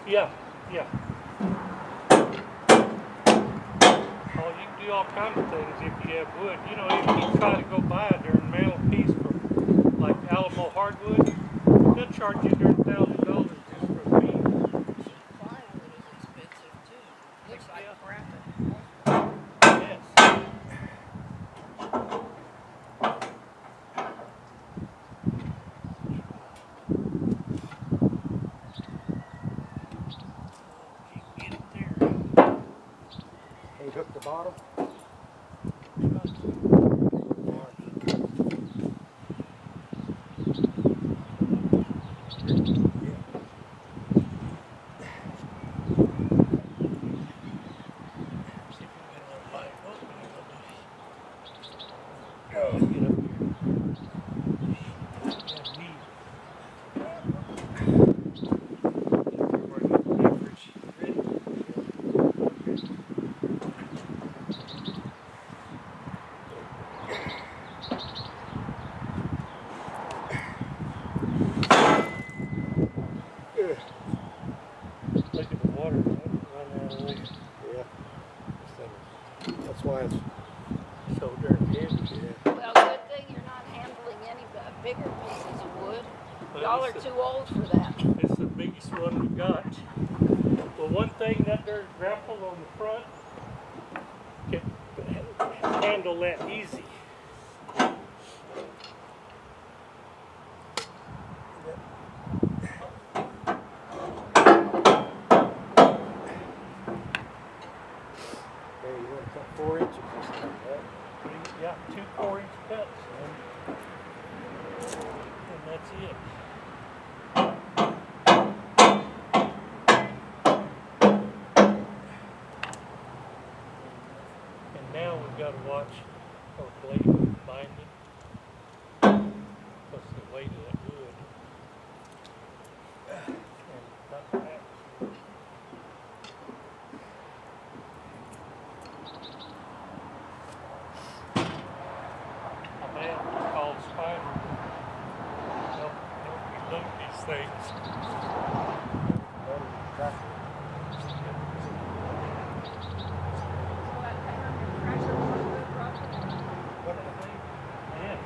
Yeah, yeah. Oh, you can do all kinds of things if you have wood. You know, if you try to go buy a darn mantle piece from like Alamo Hardwood, they'll charge you $1,000 just for a piece. Firewood is expensive too. Looks like crap. Yes. Get it there. He hooked the bottom. Look at the water run out of the way. Yeah. That's why it's So darn heavy. yeah. Well, good thing you're not handling any bigger pieces of wood. Y'all are too old for that. It's the biggest one we got. Well, one thing, that there grapple on the front can handle that easy. Hey, you want to cut 4 inches or something, right? Yeah, 2 4-inch cuts, and that's it. And now we've got to watch our blade binding. What's the weight of that wood? And not that. My dad called Spider to help me load these things. Yes.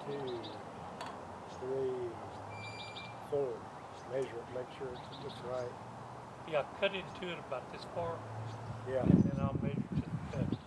2, 3, 4. Just measure it, make sure it's just right. Yeah, cut into it about this far, Yeah. and then I'll measure to the cut.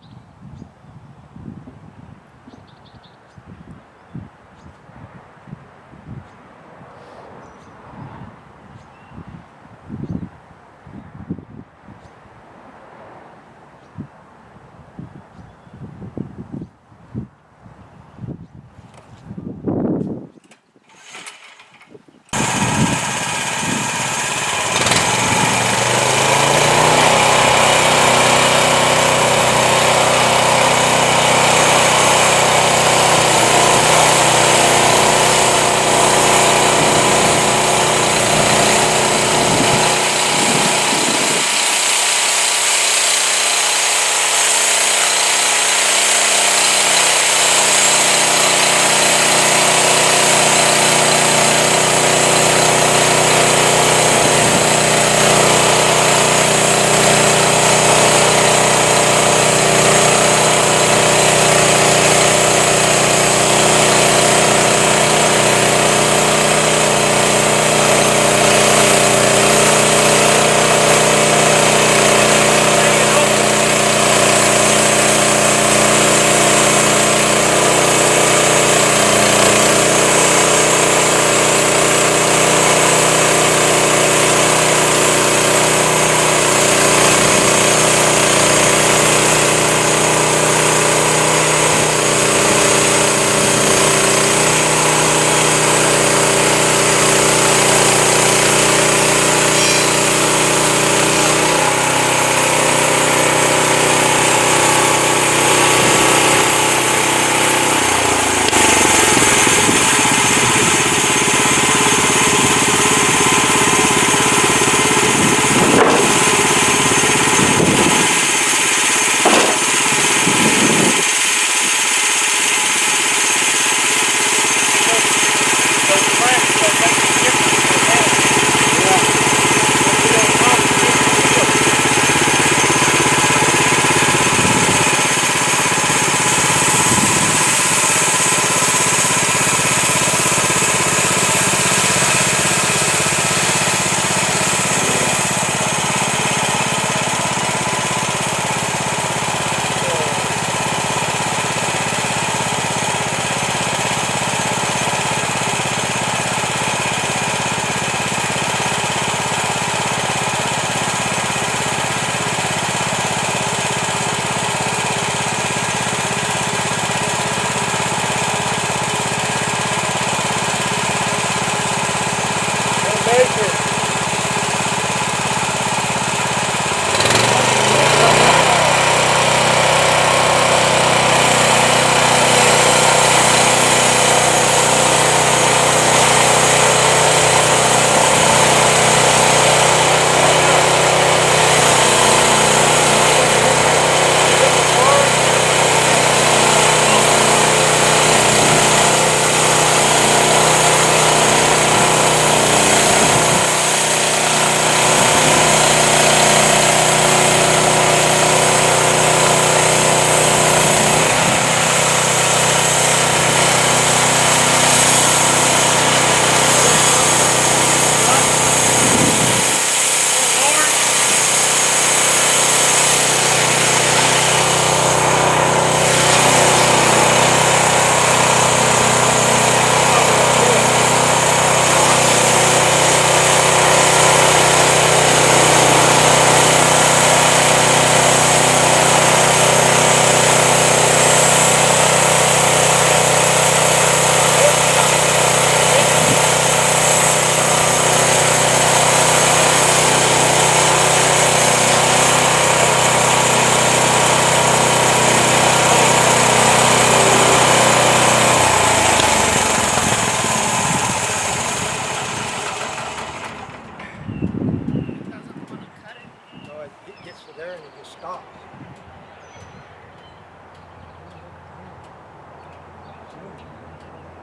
there and it just stops.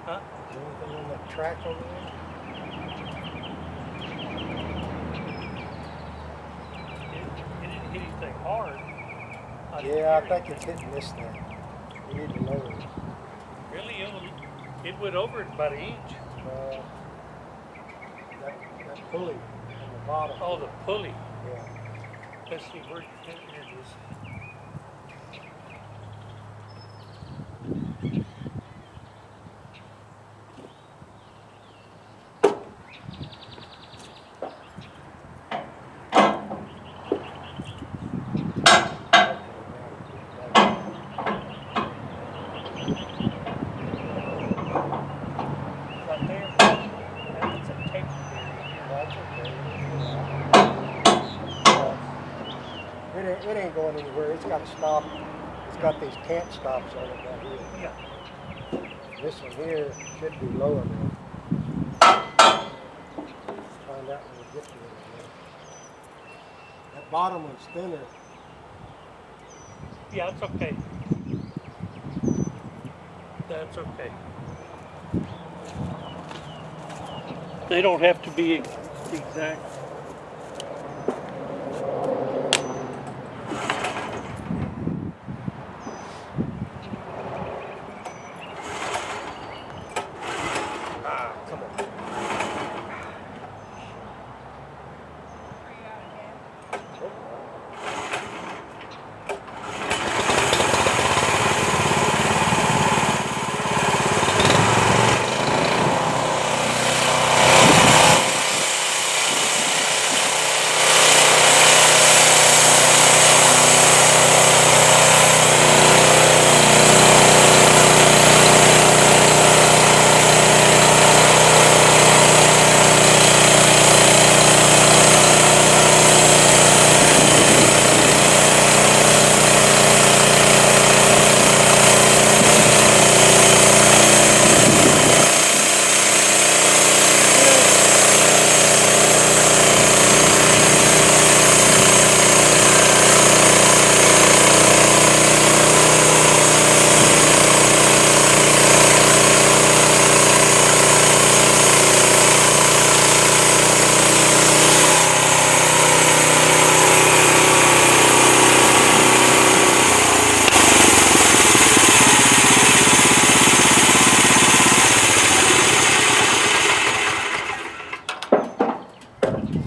Huh? Is there anything on that track over there? It didn't hit anything hard. Yeah, I think it's hitting this thing. You need to lower it. Really, It went over it about an inch. That pulley on the bottom. Oh, the pulley. Yeah. Let's see, here it is. Right there. That's a tape That's okay. It ain't going anywhere. It's got to stop. It's got these can't stops on it right here. Yeah. This one here should be lower than. Find out when we get to it. That bottom one's thinner. Yeah, it's okay. That's okay. They don't have to be exact. Come on.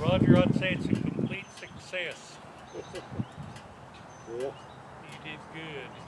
Roger, I'd say it's a complete success. Yeah. You did good.